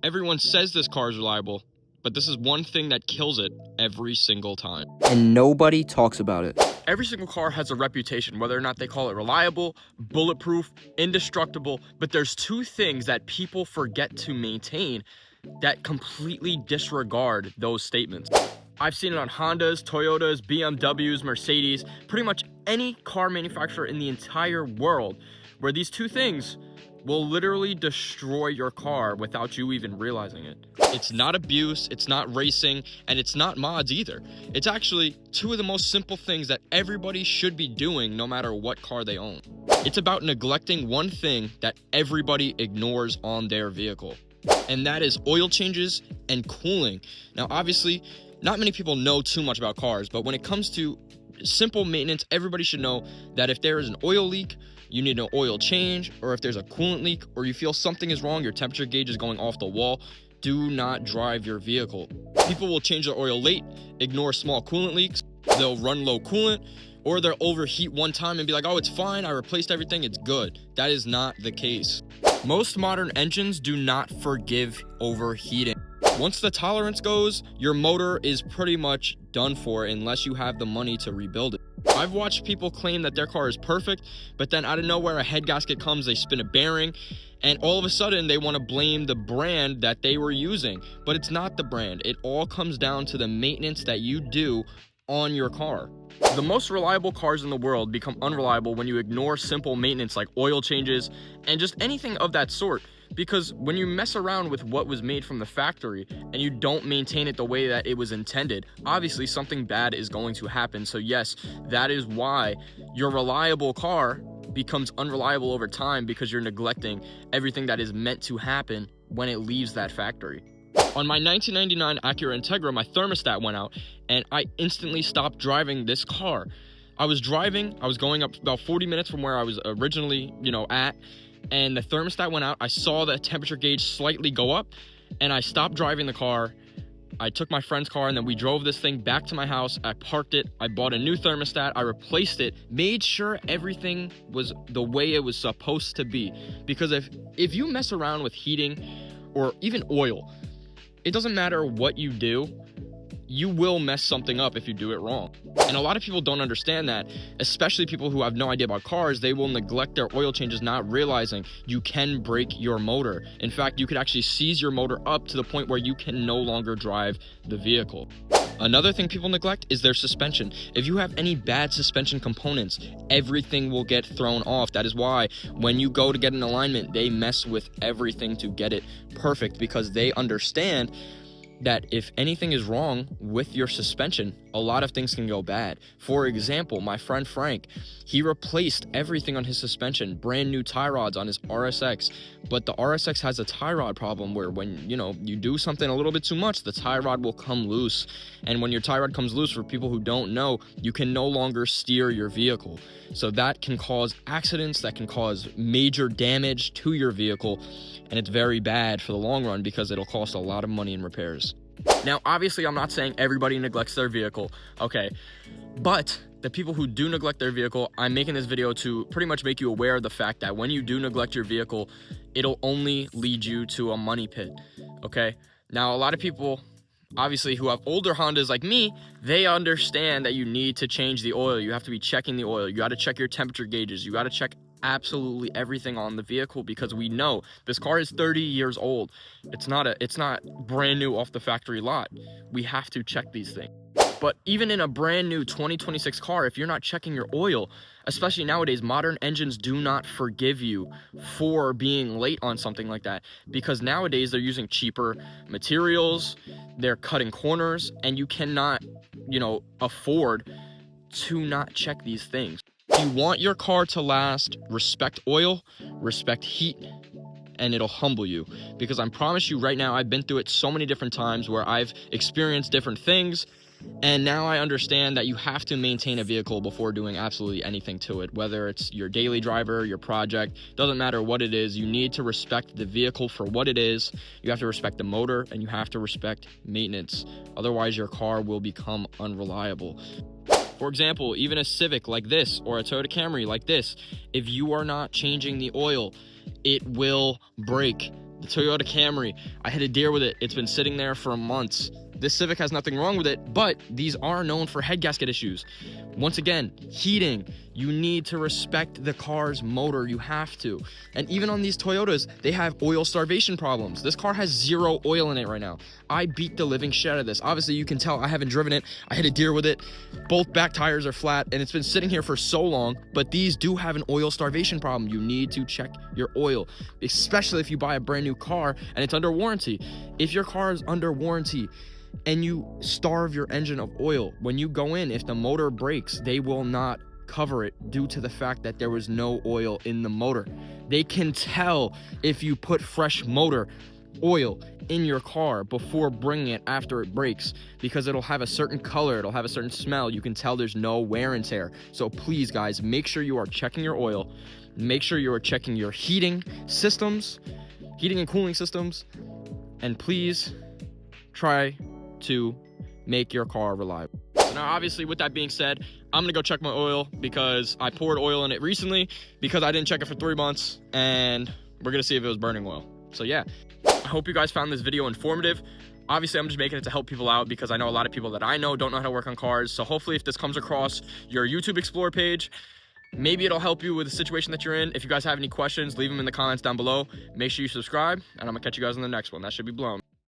Everyone says this car is reliable, but this is one thing that kills it every single time. And nobody talks about it. Every single car has a reputation, whether or not they call it reliable, bulletproof, indestructible, but there's two things that people forget to maintain that completely disregard those statements. I've seen it on Hondas, Toyotas, BMWs, Mercedes, pretty much any car manufacturer in the entire world, where these two things will literally destroy your car without you even realizing it. It's not abuse, it's not racing, and it's not mods either. It's actually two of the most simple things that everybody should be doing no matter what car they own. It's about neglecting one thing that everybody ignores on their vehicle, and that is oil changes and cooling. Now, obviously, not many people know too much about cars, but when it comes to simple maintenance, everybody should know that if there is an oil leak, you need an oil change, or if there's a coolant leak, or you feel something is wrong, your temperature gauge is going off the wall, do not drive your vehicle. People will change their oil late, ignore small coolant leaks, they'll run low coolant, or they'll overheat one time and be like, oh, it's fine, I replaced everything, it's good. That is not the case. Most modern engines do not forgive overheating. Once the tolerance goes, your motor is pretty much done for unless you have the money to rebuild it. I've watched people claim that their car is perfect, but then out of nowhere a head gasket comes, they spin a bearing, and all of a sudden they want to blame the brand that they were using. But it's not the brand. It all comes down to the maintenance that you do on your car. The most reliable cars in the world become unreliable when you ignore simple maintenance like oil changes and just anything of that sort. Because when you mess around with what was made from the factory and you don't maintain it the way that it was intended, obviously something bad is going to happen. So yes, that is why your reliable car becomes unreliable over time, because you're neglecting everything that is meant to happen when it leaves that factory. On my 1999 Acura Integra, my thermostat went out and I instantly stopped driving this car. I was going up about 40 minutes from where I was originally, at, and the thermostat went out. I saw the temperature gauge slightly go up, and I stopped driving the car. I took my friend's car, and then we drove this thing back to my house. I parked it. I bought a new thermostat. I replaced it, made sure everything was the way it was supposed to be. Because if you mess around with heating or even oil, it doesn't matter what you do, you will mess something up if you do it wrong. And a lot of people don't understand that, especially people who have no idea about cars. They will neglect their oil changes, not realizing you can break your motor. In fact, you could actually seize your motor up to the point where you can no longer drive the vehicle. Another thing people neglect is their suspension. If you have any bad suspension components, everything will get thrown off. That is why when you go to get an alignment, they mess with everything to get it perfect, because they understand that if anything is wrong with your suspension, a lot of things can go bad. For example, my friend Frank, he replaced everything on his suspension, brand new tie rods on his RSX, but the RSX has a tie rod problem where when, you do something a little bit too much, the tie rod will come loose. And when your tie rod comes loose, for people who don't know, you can no longer steer your vehicle. So that can cause accidents, that can cause major damage to your vehicle, and it's very bad for the long run because it'll cost a lot of money in repairs. Now, obviously, I'm not saying everybody neglects their vehicle, okay? But the people who do neglect their vehicle, I'm making this video to pretty much make you aware of the fact that when you do neglect your vehicle, it'll only lead you to a money pit, okay? Now, a lot of people, obviously, who have older Hondas like me, they understand that you need to change the oil. You have to be checking the oil. You got to check your temperature gauges. You got to check absolutely everything on the vehicle, because we know this car is 30 years old. It's not brand new off the factory lot. We have to check these things. But even in a brand new 2026 car, if you're not checking your oil, especially nowadays, modern engines do not forgive you for being late on something like that, because nowadays they're using cheaper materials, they're cutting corners, and you cannot, afford to not check these things. If you want your car to last, respect oil, respect heat, and it'll humble you. Because I promise you right now, I've been through it so many different times where I've experienced different things, and now I understand that you have to maintain a vehicle before doing absolutely anything to it. Whether it's your daily driver, your project, doesn't matter what it is, you need to respect the vehicle for what it is. You have to respect the motor, and you have to respect maintenance. Otherwise, your car will become unreliable. For example, even a Civic like this or a Toyota Camry like this, if you are not changing the oil, it will break. The Toyota Camry, I hit a deer with it. It's been sitting there for months. This Civic has nothing wrong with it, but these are known for head gasket issues. Once again, heating. You need to respect the car's motor. You have to. And even on these Toyotas, they have oil starvation problems. This car has 0 oil in it right now. I beat the living shit out of this. Obviously, you can tell I haven't driven it. I hit a deer with it. Both back tires are flat, and it's been sitting here for so long, but these do have an oil starvation problem. You need to check your oil, especially if you buy a brand new car and it's under warranty. If your car is under warranty, and you starve your engine of oil, when you go in, if the motor breaks, they will not cover it due to the fact that there was no oil in the motor. They can tell if you put fresh motor oil in your car before bringing it after it breaks, because it'll have a certain color, it'll have a certain smell. You can tell there's no wear and tear. So please, guys, make sure you are checking your oil. Make sure you are checking your heating systems, heating and cooling systems, and please try to make your car reliable. So now, obviously, with that being said, I'm gonna go check my oil because I poured oil in it recently because I didn't check it for 3 months, and we're gonna see if it was burning oil. So yeah, I hope you guys found this video informative. Obviously, I'm just making it to help people out because I know a lot of people that I know don't know how to work on cars. So hopefully, if this comes across your YouTube Explorer page, maybe it'll help you with the situation that you're in. If you guys have any questions, leave them in the comments down below. Make sure you subscribe, and I'm gonna catch you guys on the next one. That should be blown.